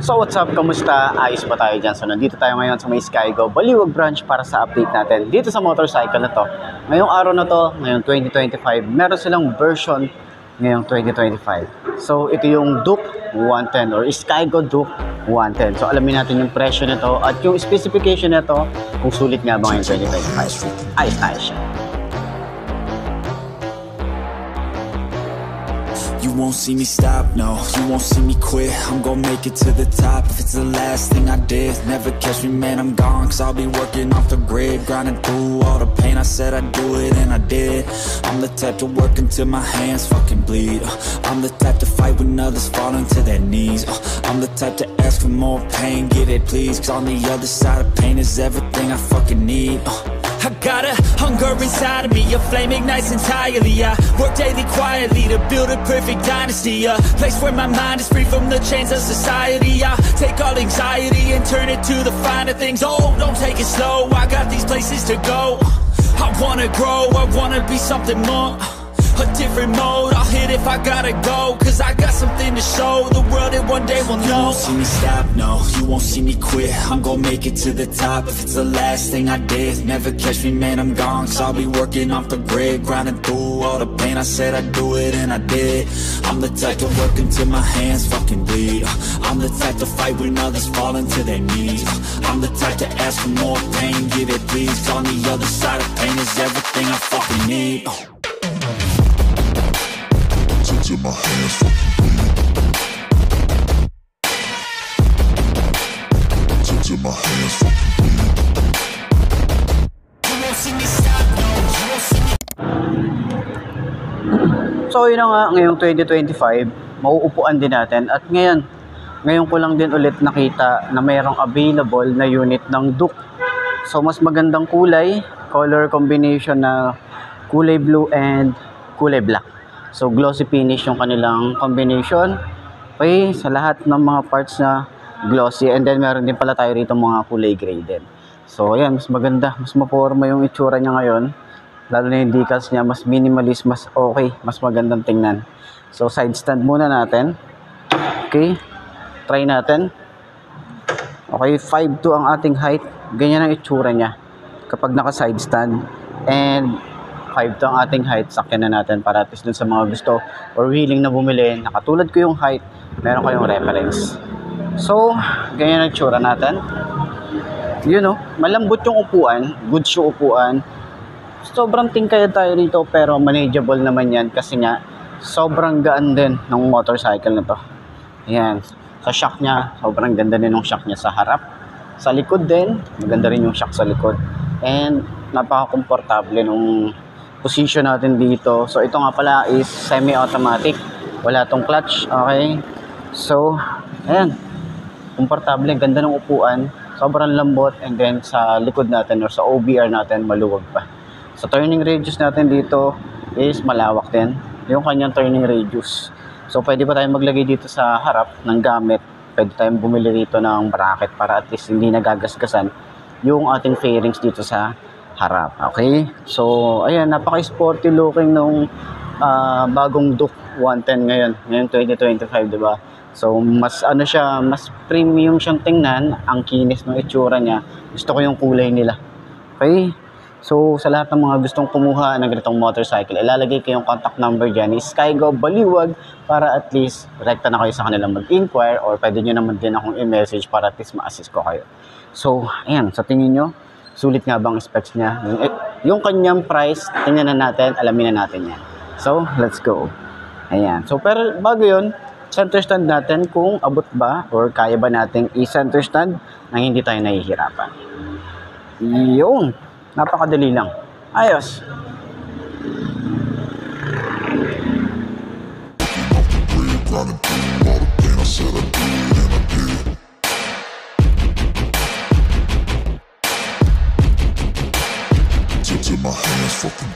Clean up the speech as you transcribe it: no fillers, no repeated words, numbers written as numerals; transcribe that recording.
So what's up? Kamusta? Ayos ba tayo dyan? So nandito tayo ngayon sa may Skygo Baliwag branch para sa update natin dito sa motorcycle na to. Ngayong araw na to, ngayong 2025, meron silang version ngayong 2025. So ito yung Duke 110 or Skygo Duke 110. So alamin natin yung presyo nito at yung specification nito kung sulit nga ba ngayong 2025. Ayos na ayos siya. You won't see me stop, no, you won't see me quit. I'm gonna make it to the top if it's the last thing I did. Never catch me, man, I'm gone, cause I'll be working off the grid. Grinding through all the pain, I said I'd do it, and I did. I'm the type to work until my hands fucking bleed. I'm the type to fight when others fall into their knees. I'm the type to ask for more pain, get it please. Cause on the other side of pain is everything I fucking need. I got a hunger inside of me, a flame ignites entirely. I work daily quietly to build a perfect dynasty, a place where my mind is free from the chains of society. I take all anxiety and turn it to the finer things. Oh, don't take it slow, I got these places to go. I wanna grow, I wanna be something more, a different mode, I'll hit if I gotta go. Cause I got something to show the world that one day will know. You won't see me stop, no, you won't see me quit. I'm gonna make it to the top if it's the last thing I did. Never catch me, man, I'm gone, cause I'll be working off the grid. Grinding through all the pain, I said I'd do it, and I did. I'm the type to work until my hands fucking bleed. I'm the type to fight when others fall into their knees. I'm the type to ask for more pain, give it please. On the other side of pain is everything I fucking need. Till my hands fucking bleed. Till my hands fucking bleed. You won't see me stop, no, you won't see me. So yun na nga, ngayong 2025, mauupuan din natin. At ngayon ko lang din ulit nakita na mayroong available na unit ng Duke. So mas magandang kulay, color combination na kulay blue and kulay black. So glossy finish yung kanilang combination. Okay, sa lahat ng mga parts na glossy, and then meron din pala tayo rito mga kulay gray din. So ayan, mas maganda, mas maporma yung itsura niya ngayon. Lalo na yung decals niya, mas minimalist, mas okay, mas magandang tingnan. So side stand muna natin. Okay, try natin. Okay, 5'2" ang ating height. Ganyan ang itsura niya kapag naka side stand. And 5'2" ang ating height, sakyan na natin para at least dun sa mga gusto or willing na bumili, nakatulad ko yung height, meron kayong reference. So, ganyan ang tsura natin. You know, malambot yung upuan, good shoe upuan. Sobrang tingkaya tayo rito pero manageable naman yan kasi nga sobrang gaan din ng motorcycle na to. Ayan, sa shock niya, sobrang ganda din ng shock niya sa harap. Sa likod din, maganda rin yung shock sa likod. And napaka-komportable nung position natin dito. So ito nga pala is semi-automatic, wala tong clutch. Okay, so ayan, komportable, ganda ng upuan, sobrang lambot. And then sa likod natin or sa OBR natin, maluwag pa. So turning radius natin dito is malawak din yung kanyang turning radius. So pwede pa tayong maglagay dito sa harap ng gamit, pwede tayong bumili rito ng bracket para at least hindi nagagasgasan yung ating fairings dito sa harap. Okay, so ayan, napaka-sporty looking nung bagong Duke 110 ngayong 2025, diba? So mas ano siya, mas premium siyang tingnan, ang kinis ng itsura niya. Gusto ko yung kulay nila. Okay, so sa lahat ng mga gustong kumuha ng ganitong motorcycle, ilalagay ko yung contact number dyan is Skygo Baliwag para at least rekta na kayo sa kanilang mag-inquire, or pwede nyo naman din akong i-message para at least ma-assist ko kayo. So ayan, sa tingin nyo, sulit nga bang specs niya? Yung kanyang price, tingnan na natin, alamin na natin yan. So, let's go. Ayan. So, pero bago yun, center stand natin kung abot ba or kaya ba nating i-center stand na hindi tayo nahihirapan. Yun. Napakadali lang. Ayos. Till my hands fucking